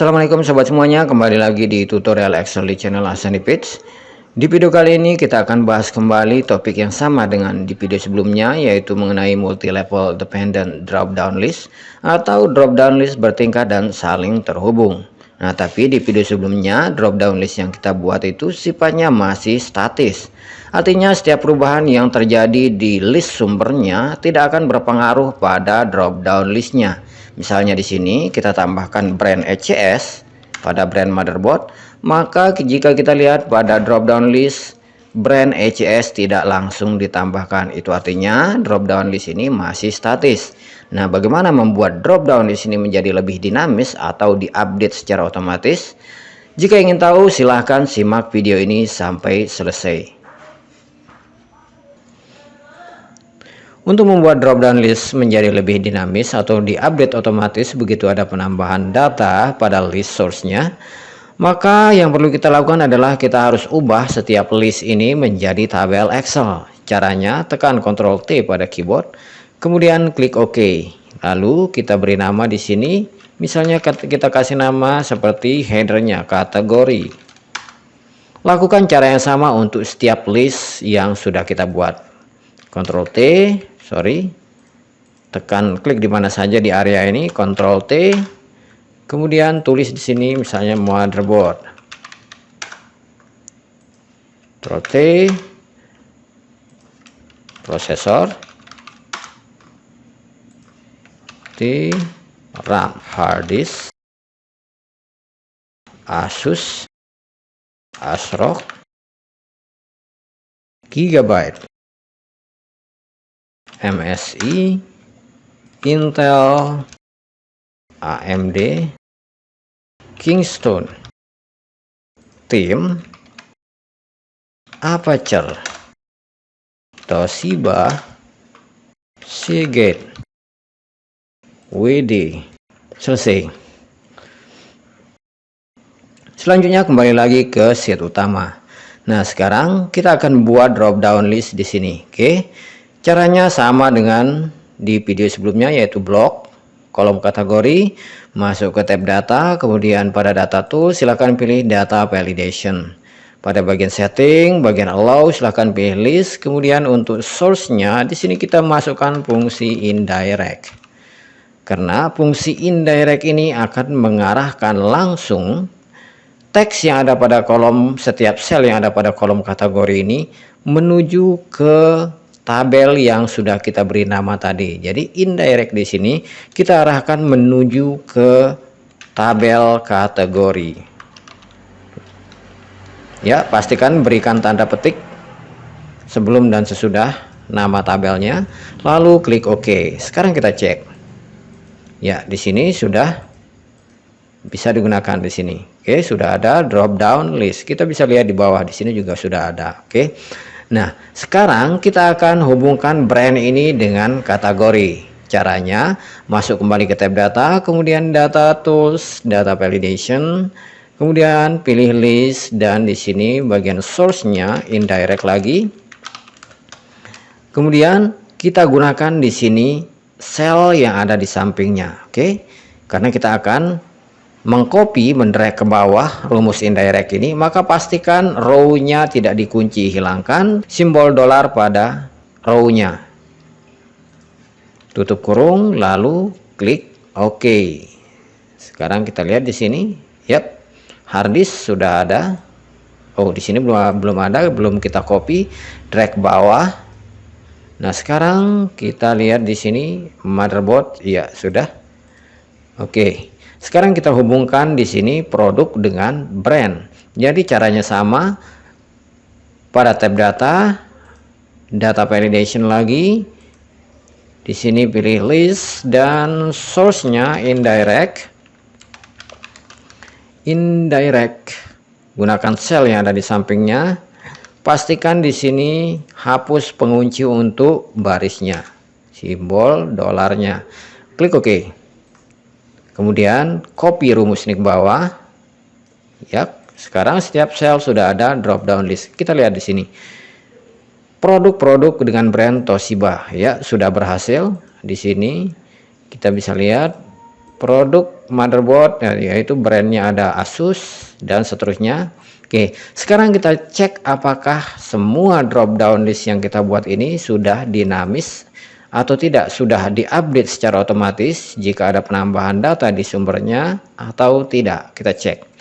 Assalamualaikum sobat semuanya, kembali lagi di tutorial Excel di channel Hasanipits. Di video kali ini kita akan bahas kembali topik yang sama dengan di video sebelumnya, yaitu mengenai multi-level dependent drop-down list atau drop-down list bertingkat dan saling terhubung. Nah, tapi di video sebelumnya drop-down list yang kita buat itu sifatnya masih statis. Artinya setiap perubahan yang terjadi di list sumbernya tidak akan berpengaruh pada drop-down listnya. Misalnya di sini kita tambahkan brand ECS pada brand motherboard, maka jika kita lihat pada drop down list brand ECS tidak langsung ditambahkan. Itu artinya drop down list ini masih statis. Nah, bagaimana membuat drop down list ini menjadi lebih dinamis atau diupdate secara otomatis? Jika ingin tahu, silahkan simak video ini sampai selesai. Untuk membuat drop-down list menjadi lebih dinamis atau diupdate otomatis begitu ada penambahan data pada list source-nya, maka yang perlu kita lakukan adalah kita harus ubah setiap list ini menjadi tabel Excel. Caranya, tekan Ctrl T pada keyboard, kemudian klik OK. Lalu kita beri nama di sini, misalnya kita kasih nama seperti headernya, kategori. Lakukan cara yang sama untuk setiap list yang sudah kita buat. Ctrl T, tekan klik di mana saja di area ini, Ctrl T, kemudian tulis di sini misalnya motherboard, Ctrl T, prosesor, T, RAM, hard disk, Asus, ASRock, Gigabyte, MSI, Intel, AMD, Kingston, TIM, Aperture, Toshiba, Seagate, WD. Selesai. Selanjutnya kembali lagi ke sheet utama. Nah, sekarang kita akan buat drop down list di sini. Oke. Caranya sama dengan di video sebelumnya, yaitu blok, kolom kategori, masuk ke tab data, kemudian pada data tool silakan pilih data validation. Pada bagian setting, bagian allow silakan pilih list, kemudian untuk source-nya di sini kita masukkan fungsi indirect. Karena fungsi indirect ini akan mengarahkan langsung teks yang ada pada kolom, setiap sel yang ada pada kolom kategori ini menuju ke tabel yang sudah kita beri nama tadi. Jadi indirect di sini kita arahkan menuju ke tabel kategori. Ya, pastikan berikan tanda petik sebelum dan sesudah nama tabelnya, lalu klik OK. Sekarang kita cek. Ya, di sini sudah bisa digunakan di sini. Oke, sudah ada drop down list. Kita bisa lihat di bawah di sini juga sudah ada. Oke. Nah, sekarang kita akan hubungkan brand ini dengan kategori. Caranya, masuk kembali ke tab data, kemudian data tools, data validation, kemudian pilih list, dan di sini bagian source-nya indirect lagi. Kemudian kita gunakan di sini sel yang ada di sampingnya, oke? Karena kita akan mengcopy, mendrag ke bawah rumus indirect ini, maka pastikan row-nya tidak dikunci, hilangkan simbol dolar pada row-nya, tutup kurung, lalu klik OK. Sekarang kita lihat di sini, yap, hard disk sudah ada. Oh, di sini belum ada, belum kita copy, drag bawah. Nah, sekarang kita lihat di sini motherboard, ya sudah. Oke. Sekarang kita hubungkan di sini produk dengan brand. Jadi caranya sama. Pada tab data, data validation lagi. Di sini pilih list dan source-nya indirect. Indirect. Gunakan sel yang ada di sampingnya. Pastikan di sini hapus pengunci untuk barisnya. Simbol dolarnya. Klik OK. Kemudian copy rumus ini ke bawah. Ya, sekarang setiap sel sudah ada drop down list. Kita lihat di sini. Produk-produk dengan brand Toshiba, ya, sudah berhasil. Di sini kita bisa lihat produk motherboard, yaitu brandnya ada Asus dan seterusnya. Oke, sekarang kita cek apakah semua drop down list yang kita buat ini sudah dinamis atau tidak, sudah diupdate secara otomatis jika ada penambahan data di sumbernya atau tidak. Kita cek.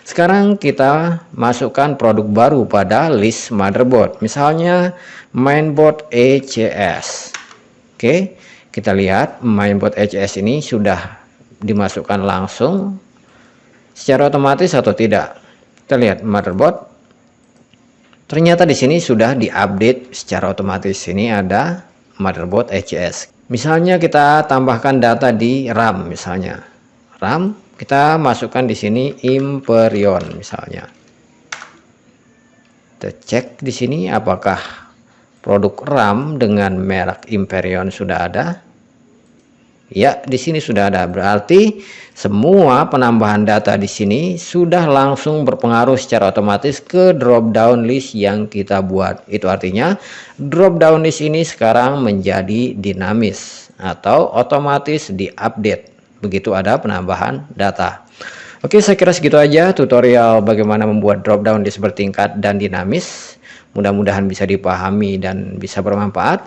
Sekarang kita masukkan produk baru pada list motherboard, misalnya mainboard ECS. Oke, kita lihat mainboard ECS ini sudah dimasukkan langsung secara otomatis atau tidak. Kita lihat motherboard, ternyata di sini sudah diupdate secara otomatis. Ini ada motherboard ECS. Misalnya kita tambahkan data di RAM, misalnya RAM, kita masukkan di sini Hyperion misalnya. Kita cek di sini apakah produk RAM dengan merek Hyperion sudah ada. Ya, di sini sudah ada. Berarti semua penambahan data di sini sudah langsung berpengaruh secara otomatis ke drop down list yang kita buat. Itu artinya drop down list ini sekarang menjadi dinamis atau otomatis diupdate begitu ada penambahan data. Oke, saya kira segitu aja tutorial bagaimana membuat drop down list bertingkat dan dinamis. Mudah-mudahan bisa dipahami dan bisa bermanfaat.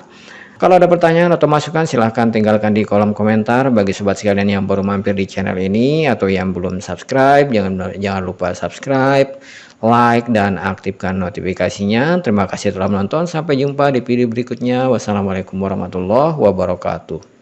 Kalau ada pertanyaan atau masukan silahkan tinggalkan di kolom komentar. Bagi sobat sekalian yang baru mampir di channel ini atau yang belum subscribe, jangan lupa subscribe, like, dan aktifkan notifikasinya. Terima kasih telah menonton. Sampai jumpa di video berikutnya. Wassalamualaikum warahmatullahi wabarakatuh.